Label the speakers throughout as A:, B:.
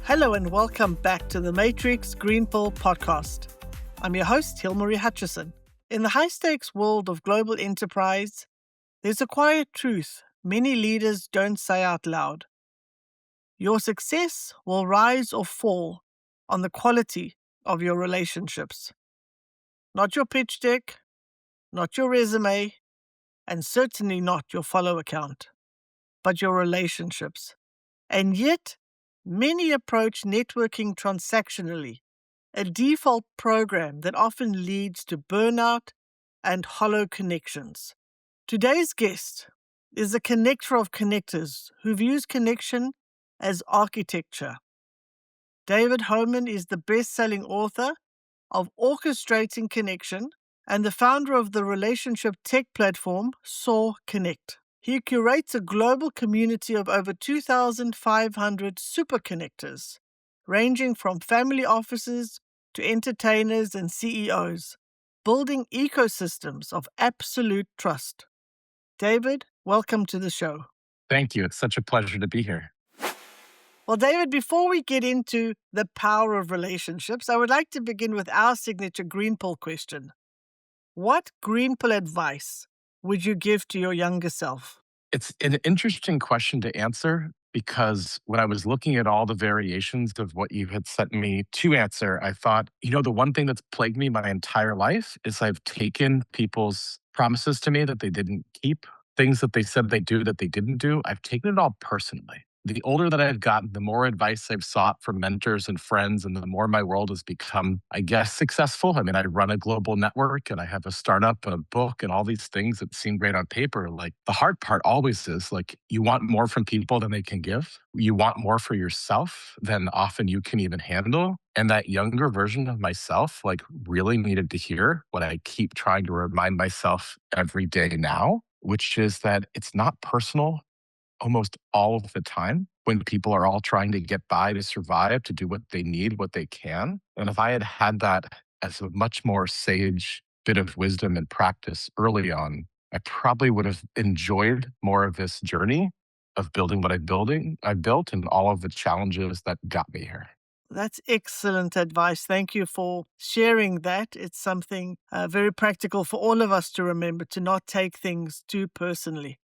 A: Hello and welcome back to the Matrix Green Pill podcast. I'm your host, Hilmarie. In the high-stakes world of global enterprise, there's a quiet truth many leaders don't say out loud. Your success will rise or fall on the quality of your relationships. Not your pitch deck, not your resume, and certainly not your follow account, but your relationships. And yet, many approach networking transactionally, a default program that often leads to burnout and hollow connections. Today's guest is a connector of connectors who views connection as architecture. David Homan is the best-selling author of Orchestrating Connection and the founder of the relationship tech platform Saw Connect. He curates a global community of over 2,500 superconnectors, ranging from family offices to entertainers and CEOs, building ecosystems of absolute trust. David, welcome to the show.
B: Thank you. It's such a pleasure to be here.
A: Well, David, before we get into the power of relationships, I would like to begin with our signature Green Pill question. What Green Pill advice would you give to your younger self?
B: It's an interesting question to answer because when I was looking at all the variations of what you had sent me to answer, I thought, the one thing that's plagued me my entire life is I've taken people's promises to me that they didn't keep, things that they said they do that they didn't do. I've taken it all personally. The older that I've gotten, the more advice I've sought from mentors and friends, and the more my world has become, I guess, successful. I mean, I run a global network and I have a startup and a book and all these things that seem great on paper. Like the hard part always is like you want more from people than they can give. You want more for yourself than often you can even handle. And that younger version of myself, like really needed to hear what I keep trying to remind myself every day now, which is that it's not personal almost all of the time when people are all trying to get by, to survive, to do what they need, what they can. And if I had had that as a much more sage bit of wisdom and practice early on, I probably would have enjoyed more of this journey of building what I built and all of the challenges that got me here.
A: That's excellent advice. Thank you for sharing that. It's something very practical for all of us to remember, to not take things too personally.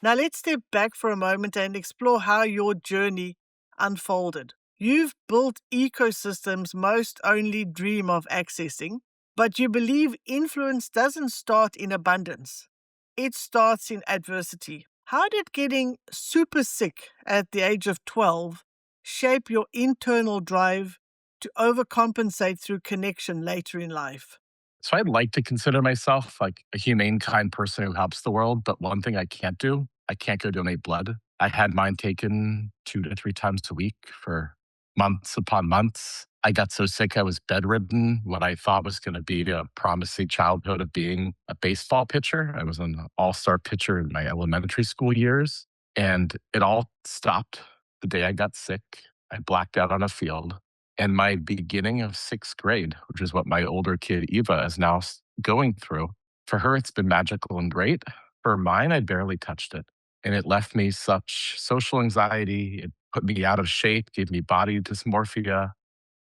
A: Now let's step back for a moment and explore how your journey unfolded. You've built ecosystems most only dream of accessing, but you believe influence doesn't start in abundance. It starts in adversity. How did getting super sick at the age of 12 shape your internal drive to overcompensate through connection later in life?
B: So I'd like to consider myself like a humane, kind person who helps the world. But one thing I can't do, I can't go donate blood. I had mine taken 2 to 3 times a week for months upon months. I got so sick I was bedridden. What I thought was going to be a promising childhood of being a baseball pitcher. I was an all-star pitcher in my elementary school years. And it all stopped the day I got sick. I blacked out on a field. And my beginning of sixth grade, which is what my older kid Eva is now going through, for her, it's been magical and great. For mine, I barely touched it. And it left me such social anxiety. It put me out of shape, gave me body dysmorphia.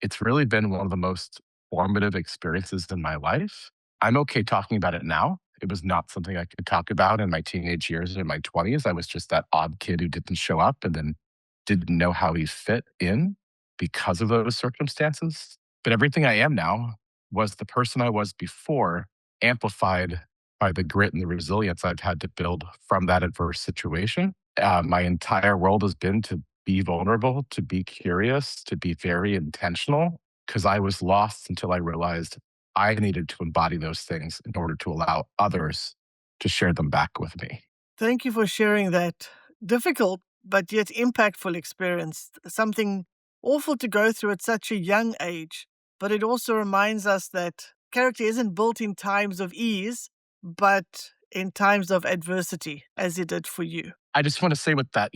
B: It's really been one of the most formative experiences in my life. I'm okay talking about it now. It was not something I could talk about in my teenage years or in my 20s. I was just that odd kid who didn't show up and then didn't know how he fit in because of those circumstances. But everything I am now was the person I was before, amplified by the grit and the resilience I've had to build from that adverse situation. My entire world has been to be vulnerable, to be curious, to be very intentional, because I was lost until I realized I needed to embody those things in order to allow others to share them back with me.
A: Thank you for sharing that difficult but yet impactful experience, something awful to go through at such a young age. But it also reminds us that character isn't built in times of ease, but in times of adversity, as it did for you.
B: I just want to say with that,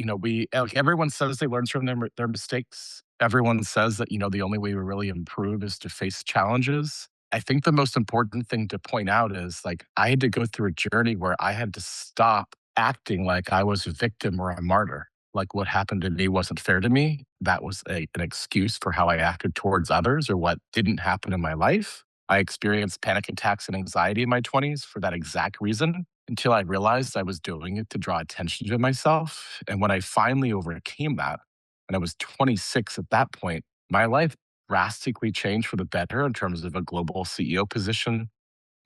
B: everyone says they learn from their mistakes. Everyone says that, the only way we really improve is to face challenges. I think the most important thing to point out is like I had to go through a journey where I had to stop acting like I was a victim or a martyr. like what happened to me wasn't fair to me. That was an excuse for how I acted towards others or what didn't happen in my life. I experienced panic attacks and anxiety in my 20s for that exact reason until I realized I was doing it to draw attention to myself. And when I finally overcame that, and I was 26 at that point, my life drastically changed for the better in terms of a global CEO position,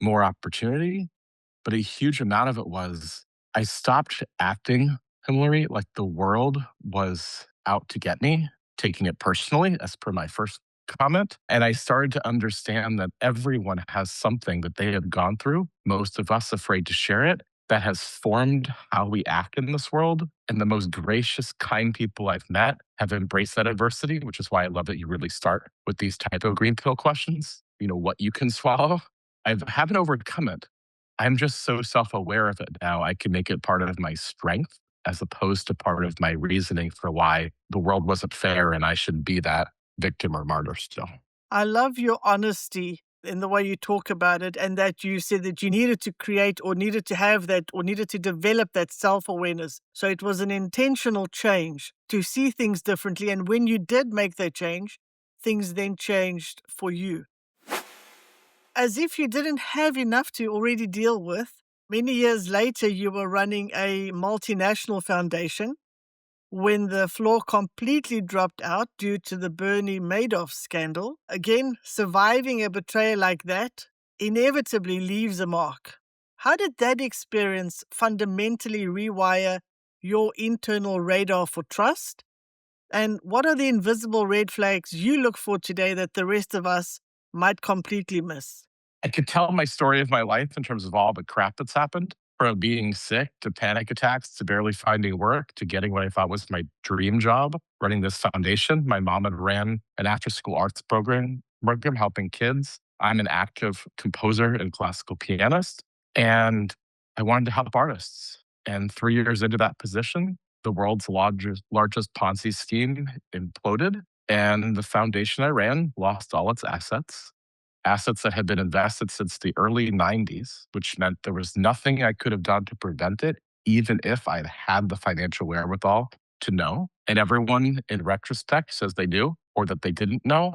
B: more opportunity, but a huge amount of it was I stopped acting, Hilmarie, like the world was out to get me, taking it personally, as per my first comment. And I started to understand that everyone has something that they have gone through, most of us afraid to share it, that has formed how we act in this world. And the most gracious, kind people I've met have embraced that adversity, which is why I love that you really start with these type of green pill questions, what you can swallow. I haven't overcome it. I'm just so self-aware of it now, I can make it part of my strength as opposed to part of my reasoning for why the world wasn't fair and I should be that victim or martyr still.
A: I love your honesty in the way you talk about it, and that you said that you needed to create or needed to have that or needed to develop that self awareness. So it was an intentional change to see things differently. And when you did make that change, things then changed for you. As if you didn't have enough to already deal with, many years later, you were running a multinational foundation when the floor completely dropped out due to the Bernie Madoff scandal. Again, surviving a betrayal like that inevitably leaves a mark. How did that experience fundamentally rewire your internal radar for trust? And what are the invisible red flags you look for today that the rest of us might completely miss?
B: I could tell my story of my life in terms of all the crap that's happened, from being sick to panic attacks to barely finding work to getting what I thought was my dream job, running this foundation. My mom had ran an after-school arts program helping kids. I'm an active composer and classical pianist, and I wanted to help artists. And 3 years into that position, the world's largest Ponzi scheme imploded, and the foundation I ran lost all its assets that had been invested since the early 90s, which meant there was nothing I could have done to prevent it, even if I'd had the financial wherewithal to know. And everyone in retrospect says they knew or that they didn't know.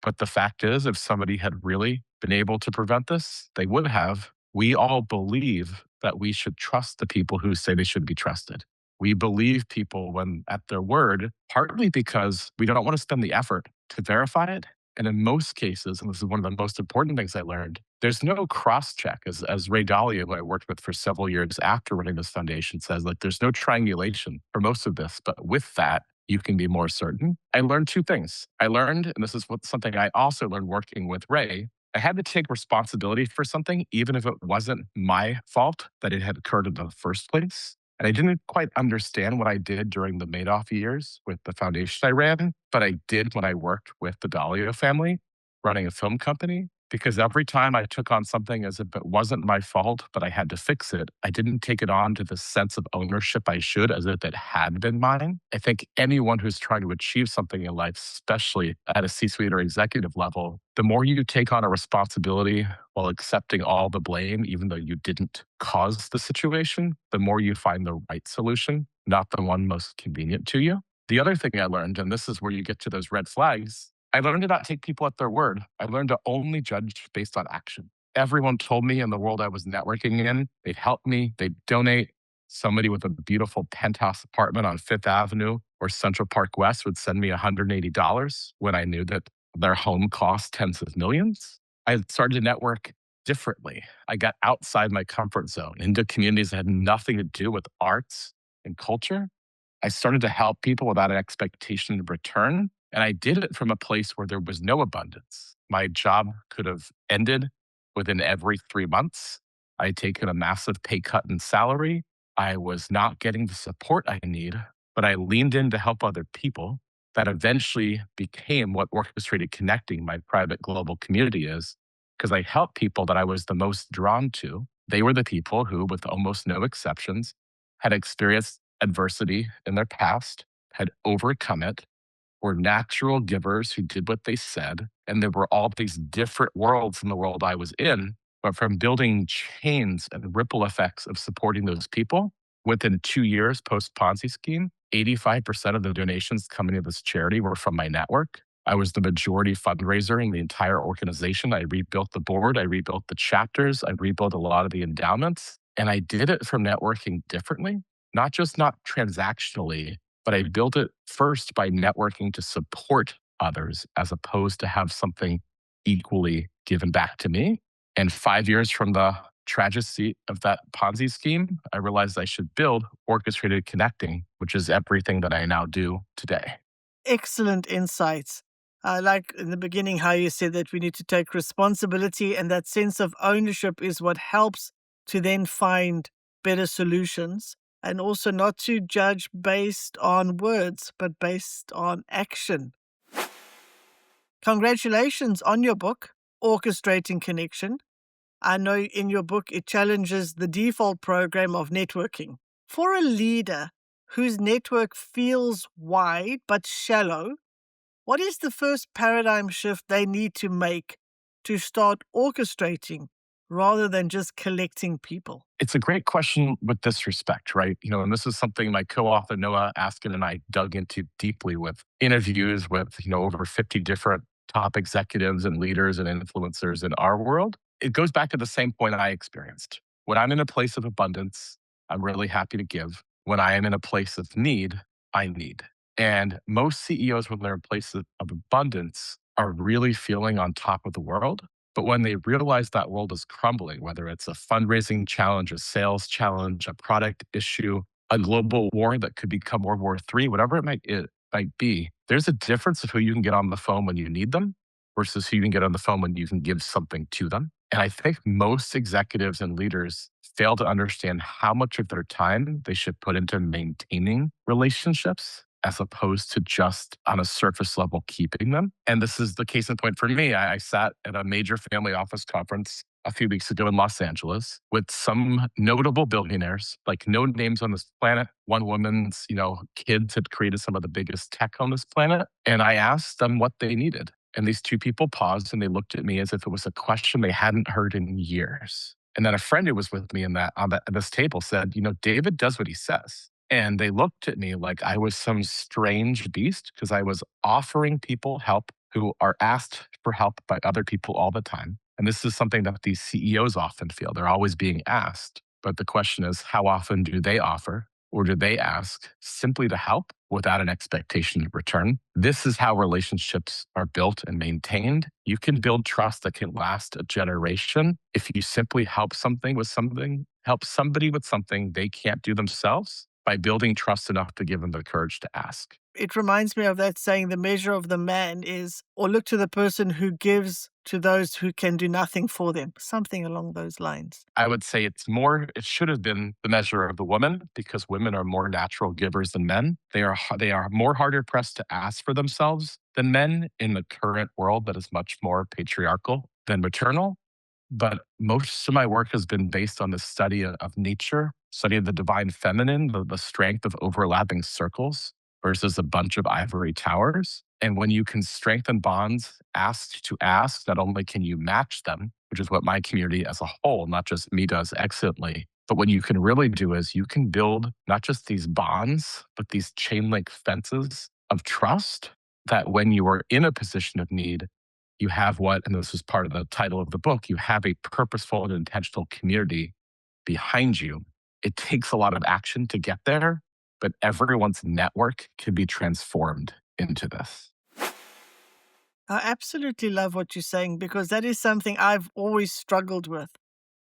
B: But the fact is, if somebody had really been able to prevent this, they would have. We all believe that we should trust the people who say they should be trusted. We believe people when at their word, partly because we don't want to spend the effort to verify it. And in most cases, and this is one of the most important things I learned, there's no cross check. As Ray Dalio, who I worked with for several years after running this foundation, says, like, there's no triangulation for most of this. But with that, you can be more certain. I learned two things. I learned, and this is something I also learned working with Ray, I had to take responsibility for something, even if it wasn't my fault that it had occurred in the first place. And I didn't quite understand what I did during the Madoff years with the foundation I ran, but I did when I worked with the Dalio family, running a film company. Because every time I took on something as if it wasn't my fault, but I had to fix it, I didn't take it on to the sense of ownership I should, as if it had been mine. I think anyone who's trying to achieve something in life, especially at a C suite or executive level, the more you take on a responsibility while accepting all the blame, even though you didn't cause the situation, the more you find the right solution, not the one most convenient to you. The other thing I learned, and this is where you get to those red flags, I learned to not take people at their word. I learned to only judge based on action. Everyone told me in the world I was networking in, they'd help me, they'd donate. Somebody with a beautiful penthouse apartment on Fifth Avenue or Central Park West would send me $180 when I knew that their home cost tens of millions. I started to network differently. I got outside my comfort zone into communities that had nothing to do with arts and culture. I started to help people without an expectation of return. And I did it from a place where there was no abundance. My job could have ended within every 3 months. I had taken a massive pay cut in salary. I was not getting the support I need, but I leaned in to help other people. That eventually became what Orchestrated Connecting, my private global community, is, because I helped people that I was the most drawn to. They were the people who, with almost no exceptions, had experienced adversity in their past, had overcome it, were natural givers who did what they said. And there were all these different worlds in the world I was in. But from building chains and ripple effects of supporting those people, Within 2 years post Ponzi scheme, 85% of the donations coming to this charity were from my network. I was the majority fundraiser in the entire organization. I rebuilt the board, I rebuilt the chapters, I rebuilt a lot of the endowments. And I did it from networking differently, not transactionally, but I built it first by networking to support others as opposed to have something equally given back to me. And 5 years from the tragedy of that Ponzi scheme, I realized I should build orchestrated connecting, which is everything that I now do today.
A: Excellent insights. I like in the beginning how you said that we need to take responsibility, and that sense of ownership is what helps to then find better solutions, and also not to judge based on words, but based on action. Congratulations on your book, Orchestrating Connection. I know in your book it challenges the default program of networking. For a leader whose network feels wide but shallow, what is the first paradigm shift they need to make to start orchestrating rather than just collecting people?
B: It's a great question with this respect, right? And this is something my co-author Noah Askin and I dug into deeply with interviews with, over 50 different top executives and leaders and influencers in our world. It goes back to the same point I experienced. When I'm in a place of abundance, I'm really happy to give. When I am in a place of need, I need. And most CEOs, when they're in places of abundance, are really feeling on top of the world. But when they realize that world is crumbling, whether it's a fundraising challenge, a sales challenge, a product issue, a global war that could become World War III, whatever it might be, there's a difference of who you can get on the phone when you need them versus who you can get on the phone when you can give something to them. And I think most executives and leaders fail to understand how much of their time they should put into maintaining relationships as opposed to just on a surface level keeping them. And this is the case in point for me. I sat at a major family office conference a few weeks ago in Los Angeles with some notable billionaires, like no names on this planet. One woman's, kids had created some of the biggest tech on this planet. And I asked them what they needed. And these two people paused and they looked at me as if it was a question they hadn't heard in years. And then a friend who was with me at this table said, David does what he says. And they looked at me like I was some strange beast because I was offering people help who are asked for help by other people all the time. And this is something that these CEOs often feel. They're always being asked. But the question is, how often do they offer or do they ask simply to help without an expectation of return? This is how relationships are built and maintained. You can build trust that can last a generation if you simply help somebody with something they can't do themselves by building trust enough to give them the courage to ask.
A: It reminds me of that saying, the measure of the man is, or look to the person who gives to those who can do nothing for them, something along those lines.
B: I would say it should have been the measure of the woman because women are more natural givers than men. They are more harder pressed to ask for themselves than men in the current world that is much more patriarchal than maternal. But most of my work has been based on the study of nature, study of the divine feminine, the strength of overlapping circles versus a bunch of ivory towers. And when you can strengthen bonds asked to ask, not only can you match them, which is what my community as a whole, not just me, does excellently, but what you can really do is you can build not just these bonds, but these chain link fences of trust that when you are in a position of need, you have and this is part of the title of the book, you have a purposeful and intentional community behind you. It takes a lot of action to get there, but everyone's network can be transformed into this.
A: I absolutely love what you're saying because that is something I've always struggled with.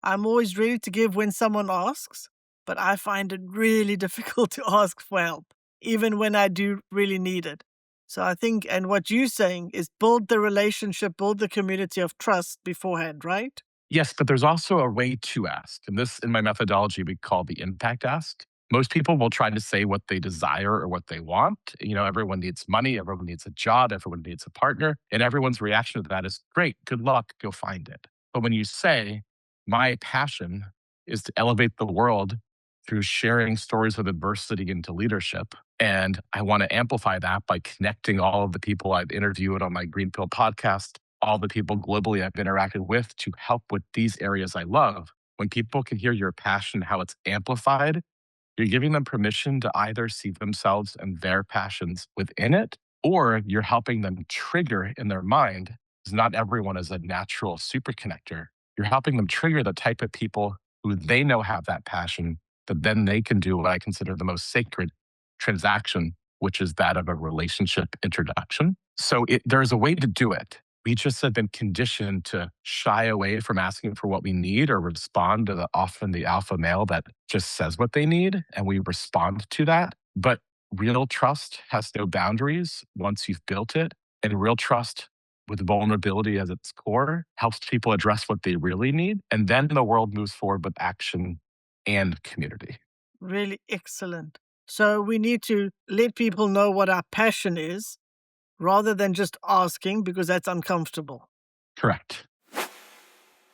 A: I'm always ready to give when someone asks, but I find it really difficult to ask for help, even when I do really need it. So I think, and what you're saying is build the relationship, build the community of trust beforehand, right?
B: Yes, but there's also a way to ask. And this, in my methodology, we call the impact ask. Most people will try to say what they desire or what they want. Everyone needs money, everyone needs a job, everyone needs a partner. And everyone's reaction to that is great, good luck, go find it. But when you say, my passion is to elevate the world through sharing stories of adversity into leadership, and I want to amplify that by connecting all of the people I've interviewed on my Green Pill podcast, all the people globally I've interacted with to help with these areas I love. When people can hear your passion, how it's amplified, You're giving them permission to either see themselves and their passions within it, or you're helping them trigger in their mind, because not everyone is a natural superconnector. You're helping them trigger the type of people who they know have that passion, that then they can do what I consider the most sacred transaction, which is that of a relationship introduction. So there's a way to do it. We just have been conditioned to shy away from asking for what we need or respond to often the alpha male that just says what they need, and we respond to that. But real trust has no boundaries once you've built it, and real trust with vulnerability as its core helps people address what they really need, and then the world moves forward with action and community.
A: Really excellent. So we need to let people know what our passion is rather than just asking because that's uncomfortable.
B: Correct.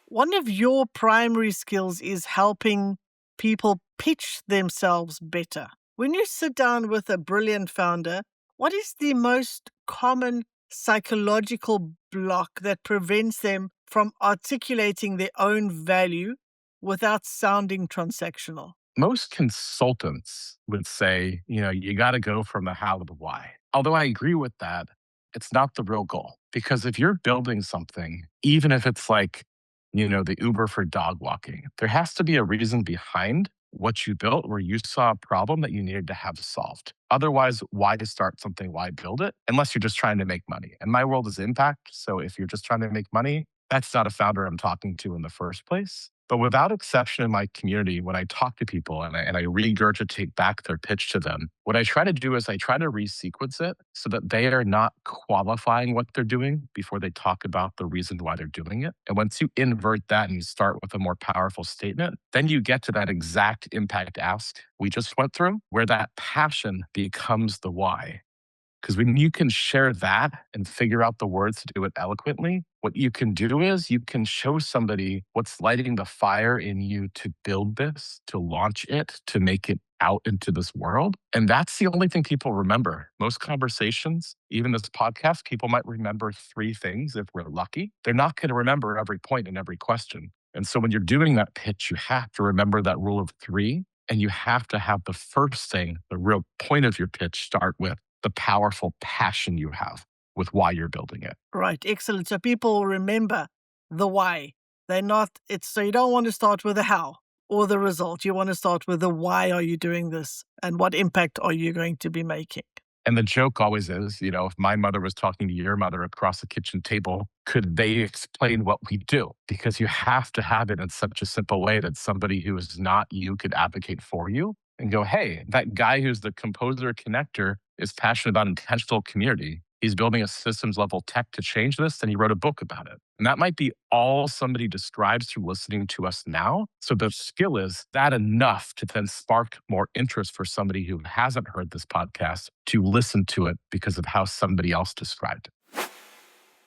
A: One of your primary skills is helping people pitch themselves better. When you sit down with a brilliant founder, what is the most common psychological block that prevents them from articulating their own value without sounding transactional?
B: Most consultants would say, you got to go from the how to the why. Although I agree with that, it's not the real goal. Because if you're building something, even if it's like, the Uber for dog walking, there has to be a reason behind what you built where you saw a problem that you needed to have solved. Otherwise, why start something? Why build it? Unless you're just trying to make money. And my world is impact. So if you're just trying to make money, that's not a founder I'm talking to in the first place. But without exception in my community, when I talk to people and I regurgitate back their pitch to them, what I try to do is I try to resequence it so that they are not qualifying what they're doing before they talk about the reason why they're doing it. And once you invert that and you start with a more powerful statement, then you get to that exact impact ask we just went through, where that passion becomes the why. Because when you can share that and figure out the words to do it eloquently, what you can do is you can show somebody what's lighting the fire in you to build this, to launch it, to make it out into this world. And that's the only thing people remember. Most conversations, even this podcast, people might remember three things if we're lucky. They're not going to remember every point and every question. And so when you're doing that pitch, you have to remember that rule of three. And you have to have the first thing, the real point of your pitch, start with the powerful passion you have with why you're building it.
A: Right, excellent. So people remember the why. So you don't want to start with the how or the result. You want to start with the why are you doing this and what impact are you going to be making?
B: And the joke always is, if my mother was talking to your mother across the kitchen table, could they explain what we do? Because you have to have it in such a simple way that somebody who is not you could advocate for you and go, hey, that guy who's the composer connector is passionate about intentional community. He's building a systems level tech to change this, and he wrote a book about it. And that might be all somebody describes through listening to us now. So the skill is that enough to then spark more interest for somebody who hasn't heard this podcast to listen to it because of how somebody else described it.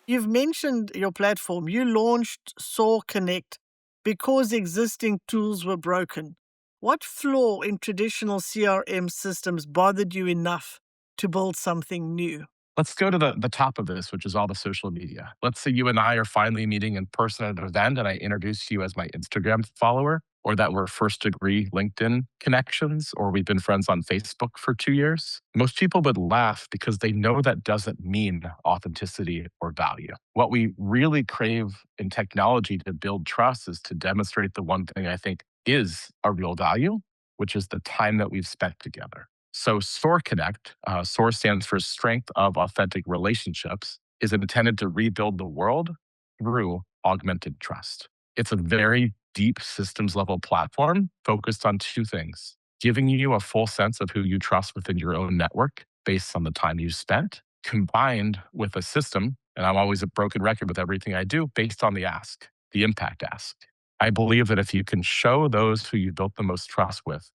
A: You've mentioned your platform. You launched Soar Connect because existing tools were broken. What flaw in traditional CRM systems bothered you enough to build something new?
B: Let's go to the top of this, which is all the social media. Let's say you and I are finally meeting in person at an event and I introduce you as my Instagram follower, or that we're first degree LinkedIn connections, or we've been friends on Facebook for 2 years. Most people would laugh because they know that doesn't mean authenticity or value. What we really crave in technology to build trust is to demonstrate the one thing I think is a real value, which is the time that we've spent together. So SOAR Connect, SOAR stands for Strength of Authentic Relationships, is intended to rebuild the world through augmented trust. It's a very deep systems level platform focused on two things: giving you a full sense of who you trust within your own network based on the time you spent, combined with a system, and I'm always a broken record with everything I do, based on the ask, the impact ask. I believe that if you can show those who you built the most trust with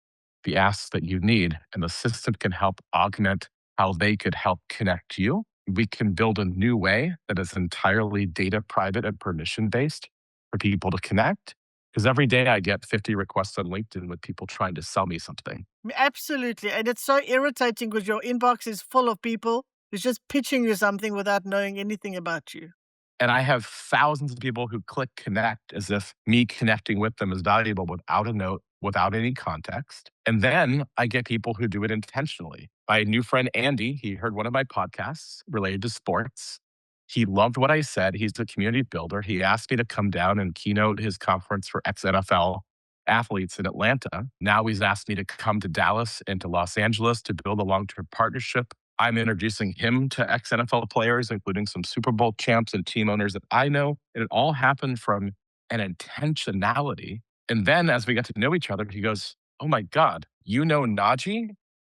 B: the asks that you need, and the system can help augment how they could help connect you, we can build a new way that is entirely data private and permission based for people to connect. Because every day I get 50 requests on LinkedIn with people trying to sell me something.
A: Absolutely. And it's so irritating because your inbox is full of people who's just pitching you something without knowing anything about you.
B: And I have thousands of people who click connect as if me connecting with them is valuable without a note, without any context. And then I get people who do it intentionally. My new friend Andy, he heard one of my podcasts related to sports. He loved what I said. He's a community builder. He asked me to come down and keynote his conference for ex NFL athletes in Atlanta. Now he's asked me to come to Dallas and to Los Angeles to build a long term partnership. I'm introducing him to ex NFL players, including some Super Bowl champs and team owners that I know. And it all happened from an intentionality. And then as we got to know each other, he goes, "Oh my God, you know Najee?"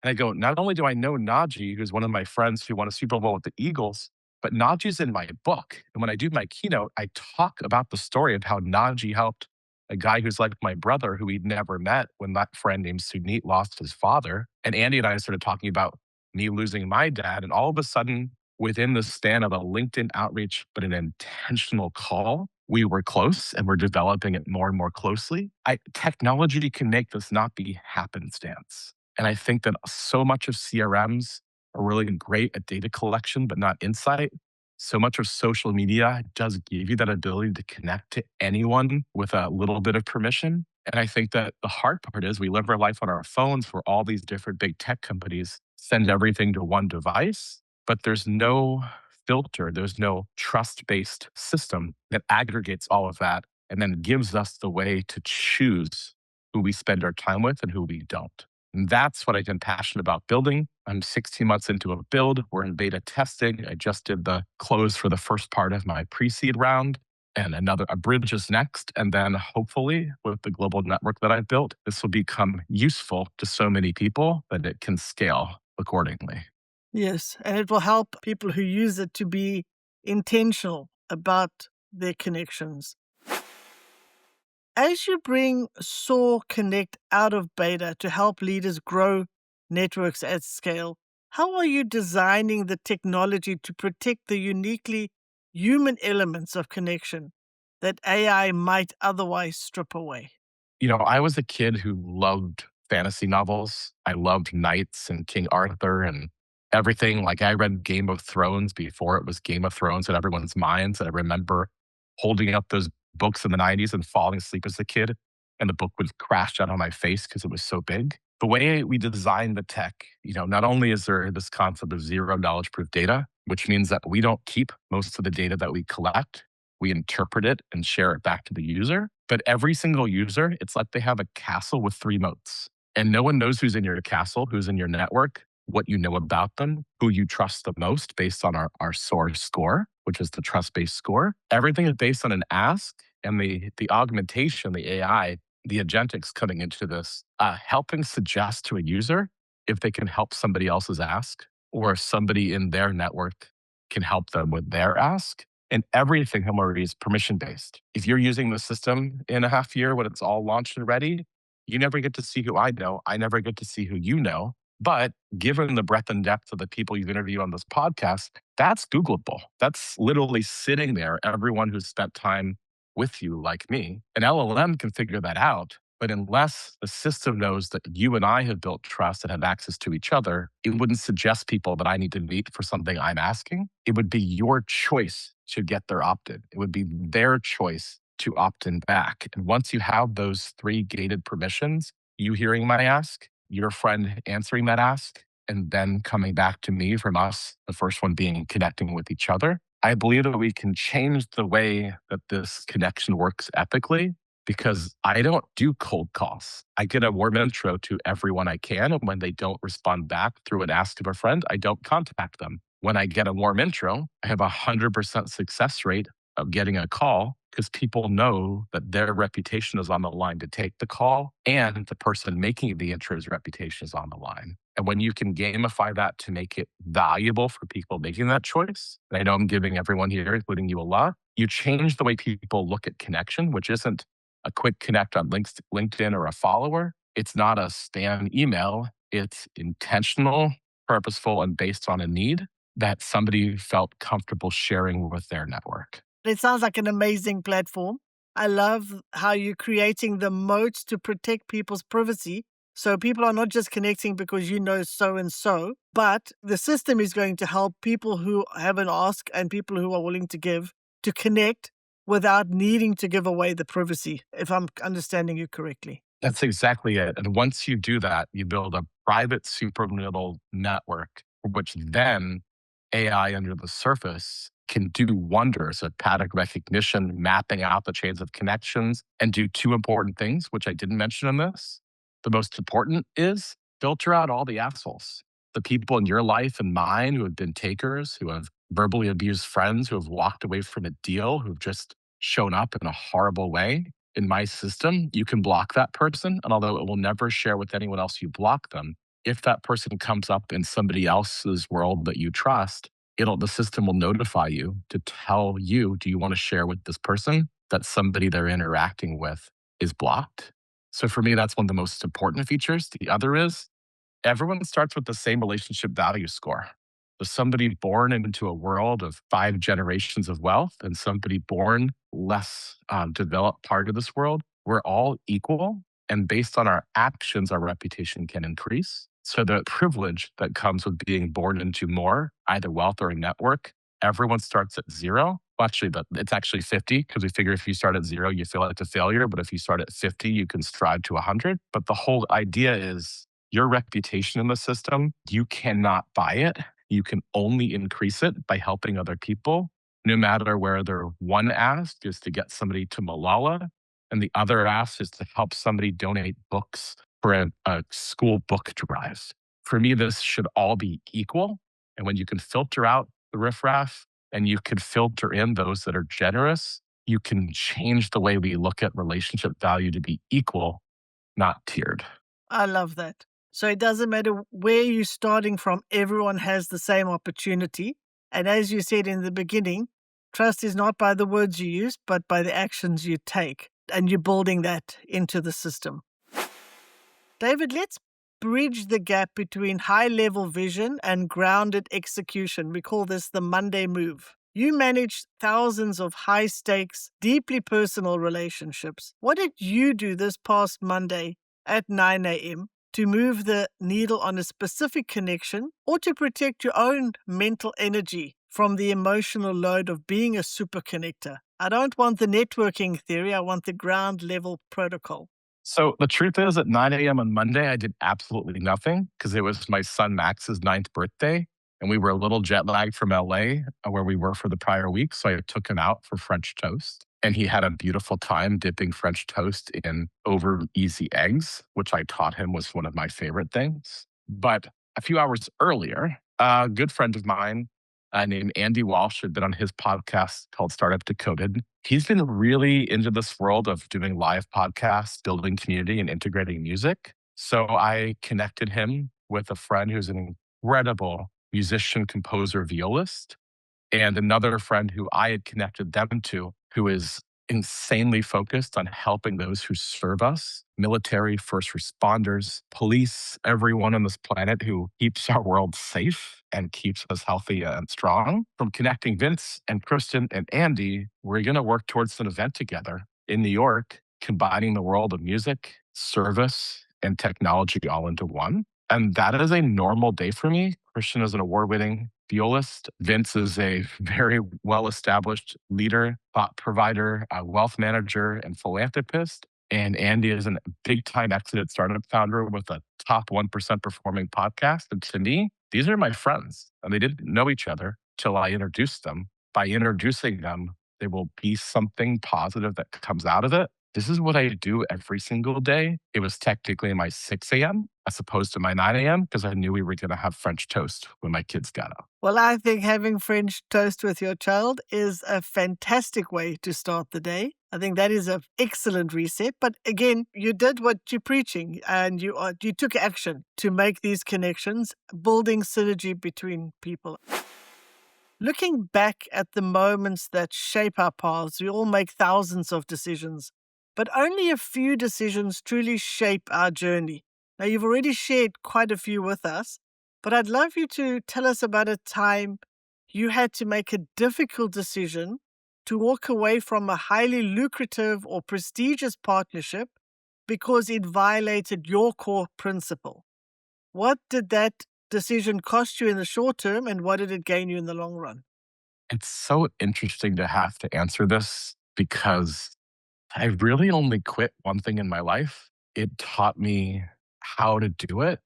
B: And I go, "Not only do I know Najee, who's one of my friends who won a Super Bowl with the Eagles, but Najee's in my book. And when I do my keynote, I talk about the story of how Najee helped a guy who's like my brother, who he'd never met when that friend named Sunit lost his father." And Andy and I started talking about me losing my dad. And all of a sudden, within the span of a LinkedIn outreach, but an intentional call, we were close and we're developing it more and more closely. Technology can make this not be happenstance. And I think that so much of CRMs are really great at data collection, but not insight. So much of social media does give you that ability to connect to anyone with a little bit of permission. And I think that the hard part is we live our life on our phones where all these different big tech companies send everything to one device, but there's no filter, there's no trust based system that aggregates all of that and then gives us the way to choose who we spend our time with and who we don't. And that's what I've been passionate about building. I'm 16 months into a build. We're in beta testing. I just did the close for the first part of my pre-seed round, and a bridge is next. And then hopefully with the global network that I've built, this will become useful to so many people that it can scale accordingly.
A: Yes, and it will help people who use it to be intentional about their connections. As you bring Soar Connect out of beta to help leaders grow networks at scale, how are you designing the technology to protect the uniquely human elements of connection that AI might otherwise strip away?
B: I was a kid who loved fantasy novels. I loved knights and King Arthur and everything. Like I read Game of Thrones before it was Game of Thrones in everyone's minds. And I remember holding up those books in the 90s and falling asleep as a kid. And the book would crash down on my face because it was so big. The way we design the tech, not only is there this concept of zero knowledge proof data, which means that we don't keep most of the data that we collect. We interpret it and share it back to the user. But every single user, it's like they have a castle with three moats. And no one knows who's in your castle, who's in your network, what you know about them, who you trust the most based on our source score, which is the trust-based score. Everything is based on an ask, and the augmentation, the AI, the agentics coming into this, helping suggest to a user if they can help somebody else's ask, or if somebody in their network can help them with their ask. And everything, Hilmarie, is permission based. If you're using the system in a half year when it's all launched and ready, you never get to see who I know. I never get to see who you know. But given the breadth and depth of the people you've interviewed on this podcast, that's Googleable. That's literally sitting there, everyone who's spent time with you, like me. An LLM can figure that out. But unless the system knows that you and I have built trust and have access to each other, it wouldn't suggest people that I need to meet for something I'm asking. It would be your choice to get their opt-in. It would be their choice to opt in back. And once you have those three gated permissions, you hearing my ask, your friend answering that ask, and then coming back to me from us, the first one being connecting with each other, I believe that we can change the way that this connection works ethically, because I don't do cold calls. I get a warm intro to everyone I can. And when they don't respond back through an ask of a friend, I don't contact them. When I get a warm intro, I have 100% success rate of getting a call because people know that their reputation is on the line to take the call, and the person making the intro's reputation is on the line. And when you can gamify that to make it valuable for people making that choice, and I know I'm giving everyone here, including you, a lot, you change the way people look at connection, which isn't a quick connect on LinkedIn or a follower. It's not a spam email. It's intentional, purposeful, and based on a need that somebody felt comfortable sharing with their network.
A: It sounds like an amazing platform. I love how you're creating the moats to protect people's privacy. So people are not just connecting because you know so and so, but the system is going to help people who have an ask and people who are willing to give to connect without needing to give away the privacy, if I'm understanding you correctly.
B: That's exactly it. And once you do that, you build a private supernodal network, which then AI under the surface can do wonders at pattern recognition, mapping out the chains of connections, and do two important things, which I didn't mention in this. The most important is filter out all the assholes, the people in your life and mine who have been takers, who have verbally abused friends, who have walked away from a deal, who've just shown up in a horrible way in my system. You can block that person. And although it will never share with anyone else you block them, if that person comes up in somebody else's world that you trust, the system will notify you to tell you, do you want to share with this person that somebody they're interacting with is blocked? So for me, that's one of the most important features. The other is everyone starts with the same relationship value score. So somebody born into a world of 5 generations of wealth and somebody born less developed part of this world, we're all equal. And based on our actions, our reputation can increase. So the privilege that comes with being born into more, either wealth or a network, everyone starts at zero. Well, actually, it's actually 50 because we figure if you start at zero, you feel like a failure. But if you start at 50, you can strive to 100. But the whole idea is your reputation in the system, you cannot buy it. You can only increase it by helping other people, no matter whether one ask is to get somebody to Malala and the other ask is to help somebody donate books for a school book drive. For me, this should all be equal. And when you can filter out the riffraff and you can filter in those that are generous, you can change the way we look at relationship value to be equal, not tiered.
A: I love that. So it doesn't matter where you're starting from, everyone has the same opportunity. And as you said in the beginning, trust is not by the words you use, but by the actions you take. And you're building that into the system. David, let's bridge the gap between high level vision and grounded execution. We call this the Monday move. You manage thousands of high stakes, deeply personal relationships. What did you do this past Monday at 9 a.m. to move the needle on a specific connection or to protect your own mental energy from the emotional load of being a superconnector? I don't want the networking theory, I want the ground level protocol.
B: So the truth is, at 9 a.m. on Monday, I did absolutely nothing because it was my son Max's ninth birthday. And we were a little jet lagged from LA, where we were for the prior week. So I took him out for French toast. And he had a beautiful time dipping French toast in over easy eggs, which I taught him was one of my favorite things. But a few hours earlier, a good friend of mine named Andy Walsh had been on his podcast called Startup Decoded. He's been really into this world of doing live podcasts, building community, and integrating music. So I connected him with a friend who's an incredible musician, composer, violist, and another friend who I had connected them to, who is insanely focused on helping those who serve us, military, first responders, police, everyone on this planet who keeps our world safe and keeps us healthy and strong. From connecting Vince and Kristen and Andy, we're going to work towards an event together in New York, combining the world of music, service, and technology all into one. And that is a normal day for me. Christian is an award-winning violist. Vince is a very well-established leader, thought provider, a wealth manager, and philanthropist. And Andy is a big-time exited startup founder with a top 1% performing podcast. And to me, these are my friends. And they didn't know each other till I introduced them. By introducing them, there will be something positive that comes out of it. This is what I do every single day. It was technically my 6 a.m. as opposed to my 9 a.m. because I knew we were going to have French toast when my kids got up.
A: Well, I think having French toast with your child is a fantastic way to start the day. I think that is an excellent reset. But again, you did what you're preaching and you took action to make these connections, building synergy between people. Looking back at the moments that shape our paths, we all make thousands of decisions, but only a few decisions truly shape our journey. Now, you've already shared quite a few with us, but I'd love you to tell us about a time you had to make a difficult decision to walk away from a highly lucrative or prestigious partnership because it violated your core principle. What did that decision cost you in the short term, and what did it gain you in the long run?
B: It's so interesting to have to answer this because I really only quit one thing in my life. it taught me how to do it,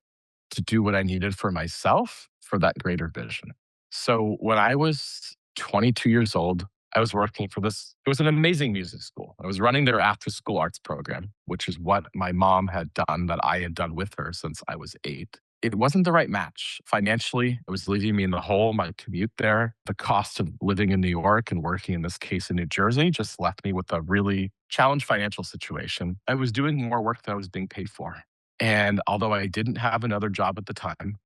B: to do what I needed for myself for that greater vision. So when I was 22 years old, I was working for this. It was an amazing music school. I was running their after school arts program, which is what my mom had done that I had done with her since I was 8. It wasn't the right match. Financially, it was leaving me in the hole. My commute there, the cost of living in New York and working in this case in New Jersey just left me with a really challenged financial situation. I was doing more work than I was being paid for. And although I didn't have another job at the time,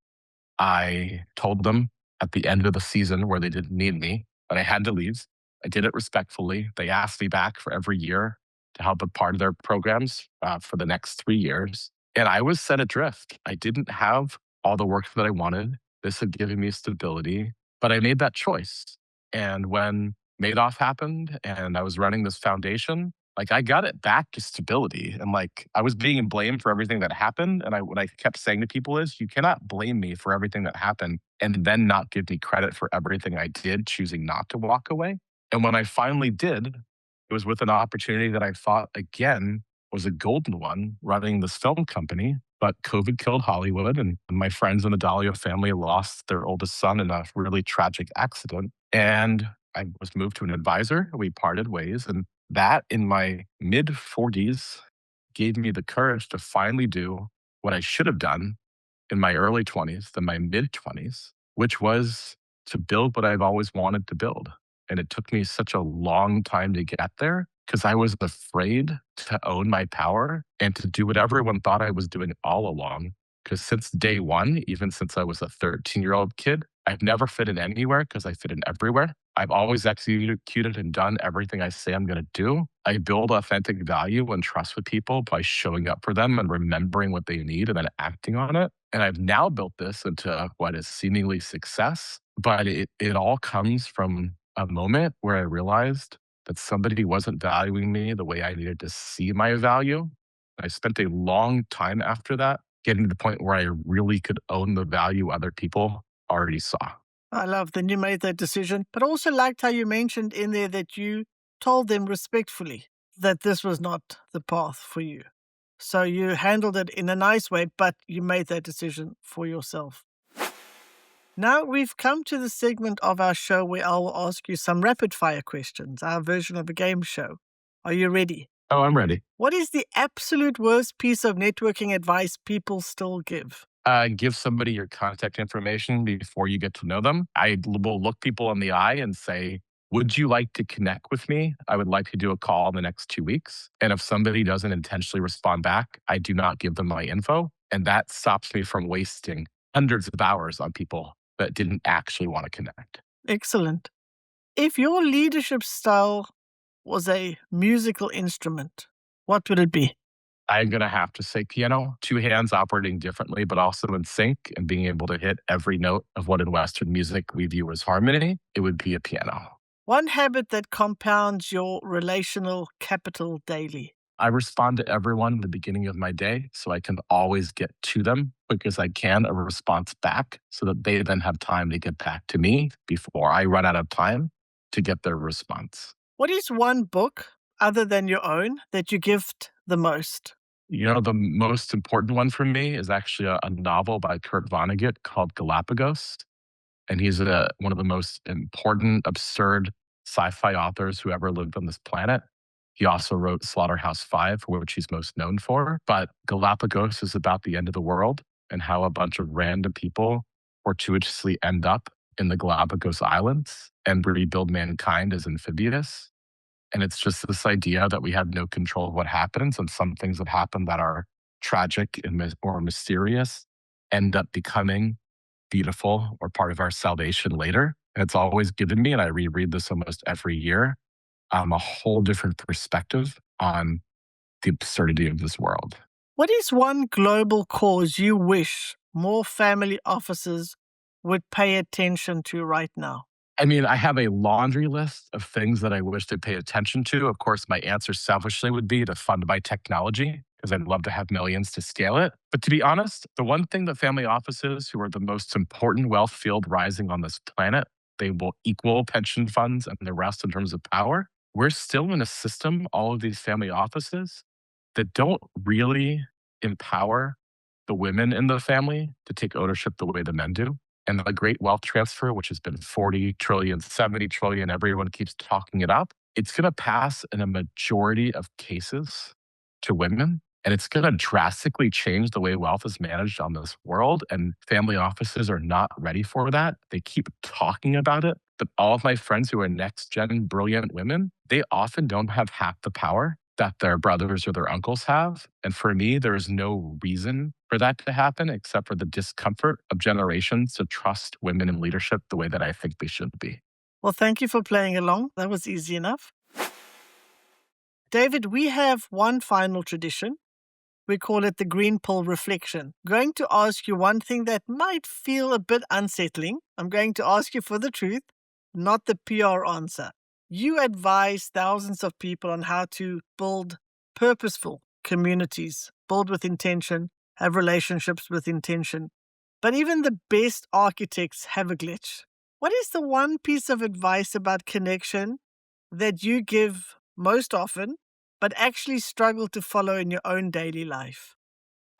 B: I told them at the end of the season where they didn't need me, but I had to leave. I did it respectfully. They asked me back for every year to help with part of their programs for the next 3 years. And I was set adrift. I didn't have all the work that I wanted. This had given me stability, but I made that choice. And when Madoff happened and I was running this foundation, like I got it back to stability. And like I was being blamed for everything that happened. And what I kept saying to people is, you cannot blame me for everything that happened and then not give me credit for everything I did, choosing not to walk away. And when I finally did, it was with an opportunity that I thought again was a golden one, running this film company. But COVID killed Hollywood, and my friends in the Dahlia family lost their oldest son in a really tragic accident. And I was moved to an advisor. We parted ways. And that in my mid 40s gave me the courage to finally do what I should have done in my early 20s than my mid 20s, which was to build what I've always wanted to build. And it took me such a long time to get there because I was afraid to own my power and to do what everyone thought I was doing all along. Because since day one, even since I was a 13-year-old kid, I've never fit in anywhere because I fit in everywhere. I've always executed and done everything I say I'm going to do. I build authentic value and trust with people by showing up for them and remembering what they need and then acting on it. And I've now built this into what is seemingly success, but it all comes from a moment where I realized that somebody wasn't valuing me the way I needed to see my value. I spent a long time after that getting to the point where I really could own the value other people already saw.
A: I love that you made that decision, but also liked how you mentioned in there that you told them respectfully that this was not the path for you. So you handled it in a nice way, but you made that decision for yourself. Now we've come to the segment of our show where I will ask you some rapid fire questions, our version of a game show. Are you ready?
B: Oh, I'm ready.
A: What is the absolute worst piece of networking advice people still give?
B: Give somebody your contact information before you get to know them. I will look people in the eye and say, would you like to connect with me? I would like to do a call in the next 2 weeks. And if somebody doesn't intentionally respond back, I do not give them my info. And that stops me from wasting hundreds of hours on people that didn't actually want to connect.
A: Excellent. If your leadership style was a musical instrument, what would it be?
B: I'm going to have to say piano, two hands operating differently, but also in sync and being able to hit every note of what in Western music we view as harmony. It would be a piano.
A: One habit that compounds your relational capital daily.
B: I respond to everyone in the beginning of my day so I can always get to them quick as I can, a response back so that they then have time to get back to me before I run out of time to get their response.
A: What is one book, other than your own, that you gift the most?
B: You know, the most important one for me is actually a novel by Kurt Vonnegut called Galapagos. And he's one of the most important, absurd sci-fi authors who ever lived on this planet. He also wrote Slaughterhouse-Five, for which he's most known for. But Galapagos is about the end of the world and how a bunch of random people fortuitously end up in the Galapagos Islands and rebuild mankind as amphibious. And it's just this idea that we have no control of what happens, and some things that happen that are tragic and or mysterious end up becoming beautiful or part of our salvation later. And it's always given me, and I reread this almost every year, a whole different perspective on the absurdity of this world.
A: What is one global cause you wish more family offices would pay attention to right now?
B: I mean, I have a laundry list of things that I wish they'd pay attention to. Of course, my answer selfishly would be to fund my technology because I'd love to have millions to scale it. But to be honest, the one thing that family offices, who are the most important wealth field rising on this planet, they will equal pension funds and the rest in terms of power. We're still in a system, all of these family offices, that don't really empower the women in the family to take ownership the way the men do. And the great wealth transfer, which has been 40 trillion, 70 trillion, everyone keeps talking it up. It's going to pass in a majority of cases to women. And it's going to drastically change the way wealth is managed on this world. And family offices are not ready for that. They keep talking about it. But all of my friends who are next gen brilliant women, they often don't have half the power that their brothers or their uncles have. And for me, there is no reason for that to happen except for the discomfort of generations to trust women in leadership the way that I think they should be.
A: Well, thank you for playing along. That was easy enough. David, we have one final tradition. We call it the green pill reflection. I'm going to ask you one thing that might feel a bit unsettling. I'm going to ask you for the truth, not the PR answer. You advise thousands of people on how to build purposeful communities, build with intention, have relationships with intention. But even the best architects have a glitch. What is the one piece of advice about connection that you give most often, but actually struggle to follow in your own daily life?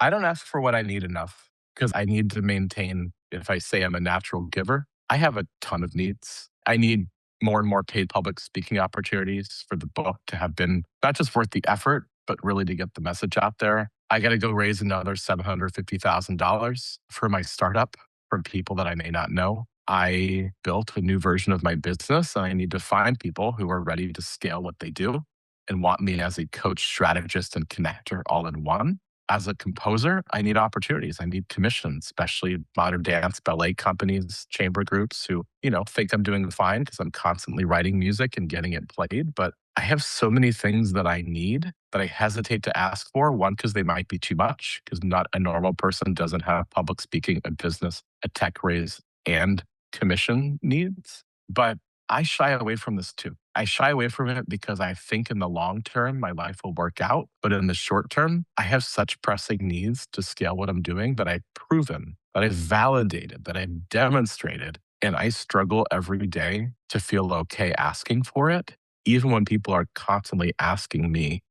B: I don't ask for what I need enough because I need to maintain, if I say I'm a natural giver, I have a ton of needs. I need more and more paid public speaking opportunities for the book to have been not just worth the effort, but really to get the message out there. I got to go raise another $750,000 for my startup from people that I may not know. I built a new version of my business and I need to find people who are ready to scale what they do and want me as a coach, strategist, and connector all in one. As a composer, I need opportunities. I need commissions, especially modern dance, ballet companies, chamber groups who, think I'm doing fine because I'm constantly writing music and getting it played. But I have so many things that I need that I hesitate to ask for. One, because they might be too much, because not a normal person doesn't have public speaking, a business, a tech raise, and commission needs. But I shy away from this too. I shy away from it because I think in the long term, my life will work out. But in the short term, I have such pressing needs to scale what I'm doing that I've proven, that I've validated, that I've demonstrated. And I struggle every day to feel okay asking for it, even when people are constantly asking me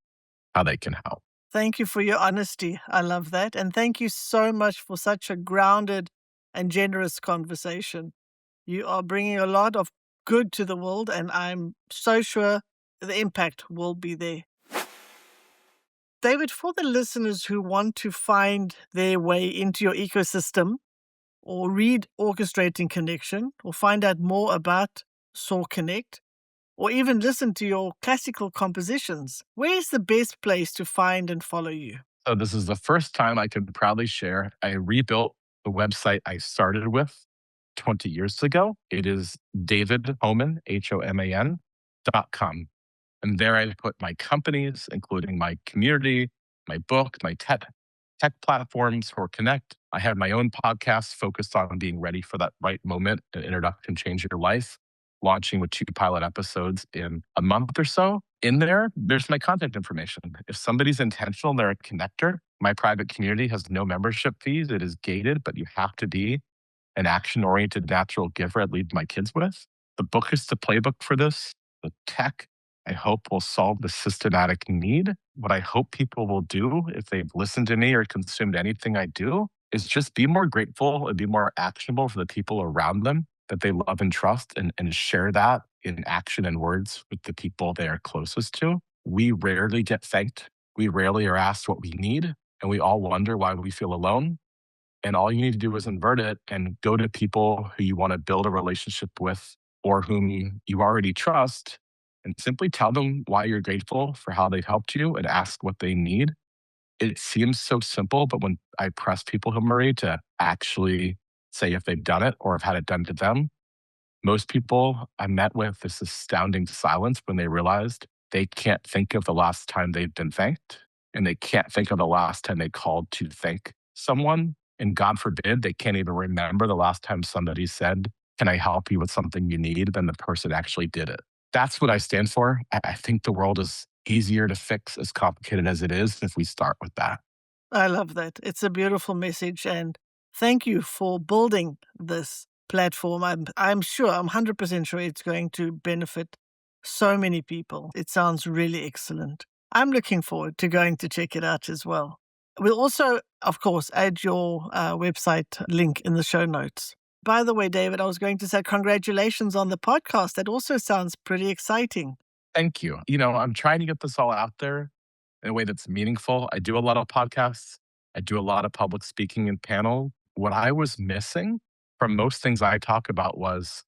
B: how they can help.
A: Thank you for your honesty. I love that. And thank you so much for such a grounded and generous conversation. You are bringing a lot of good to the world, and I'm so sure the impact will be there. David, for the listeners who want to find their way into your ecosystem or read Orchestrating Connection or find out more about Soar Connect or even listen to your classical compositions, where's the best place to find and follow you?
B: So this is the first time I can proudly share I rebuilt the website I started with 20 years ago. It is David Homan, HOMAN.com. And there I put my companies, including my community, my book, my tech platforms for Connect. I have my own podcast focused on being ready for that right moment, an introduction change your life, launching with 2 pilot episodes in a month or so. In there, there's my contact information. If somebody's intentional, they're a connector. My private community has no membership fees. It is gated, but you have to be an action-oriented natural giver I'd leave my kids with. The book is the playbook for this. The tech, I hope, will solve the systematic need. What I hope people will do if they've listened to me or consumed anything I do is just be more grateful and be more actionable for the people around them that they love and trust and share that in action and words with the people they are closest to. We rarely get thanked. We rarely are asked what we need, and we all wonder why we feel alone. And all you need to do is invert it and go to people who you want to build a relationship with or whom you already trust and simply tell them why you're grateful for how they've helped you and ask what they need. It seems so simple, but when I press people, Hilmarie, to actually say if they've done it or have had it done to them, most people I met with this astounding silence when they realized they can't think of the last time they've been thanked and they can't think of the last time they called to thank someone. And God forbid, they can't even remember the last time somebody said, "Can I help you with something you need?" Then the person actually did it. That's what I stand for. I think the world is easier to fix, as complicated as it is, if we start with that.
A: I love that. It's a beautiful message. And thank you for building this platform. I'm sure, I'm 100% sure it's going to benefit so many people. It sounds really excellent. I'm looking forward to going to check it out as well. We'll also, of course, add your website link in the show notes. By the way, David, I was going to say congratulations on the podcast. That also sounds pretty exciting.
B: Thank you. I'm trying to get this all out there in a way that's meaningful. I do a lot of podcasts. I do a lot of public speaking and panel. What I was missing from most things I talk about was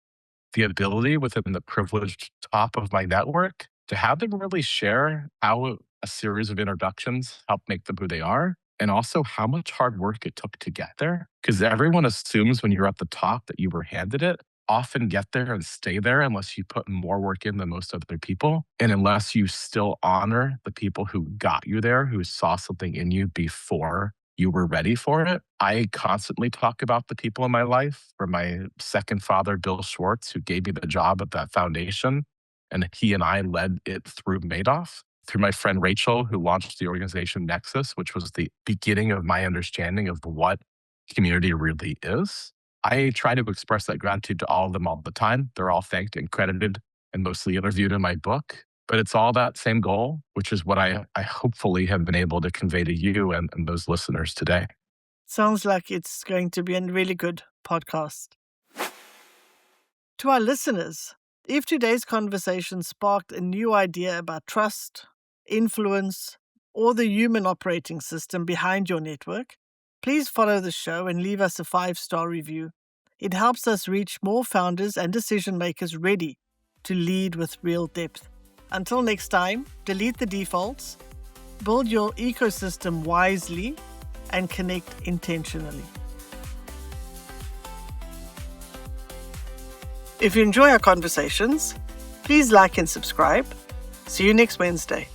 B: the ability within the privileged top of my network to have them really share how a series of introductions helped make them who they are, and also how much hard work it took to get there. Because everyone assumes when you're at the top that you were handed it. Often get there and stay there unless you put more work in than most other people. And unless you still honor the people who got you there, who saw something in you before you were ready for it. I constantly talk about the people in my life, from my second father, Bill Schwartz, who gave me the job at that foundation. And he and I led it through Madoff, through my friend Rachel, who launched the organization Nexus, which was the beginning of my understanding of what community really is. I try to express that gratitude to all of them all the time. They're all thanked and credited and mostly interviewed in my book. But it's all that same goal, which is what I hopefully have been able to convey to you and those listeners today.
A: Sounds like it's going to be a really good podcast. To our listeners, if today's conversation sparked a new idea about trust, influence, or the human operating system behind your network, please follow the show and leave us a 5-star review. It helps us reach more founders and decision makers ready to lead with real depth. Until next time, delete the defaults, build your ecosystem wisely, and connect intentionally. If you enjoy our conversations, please like and subscribe. See you next Wednesday.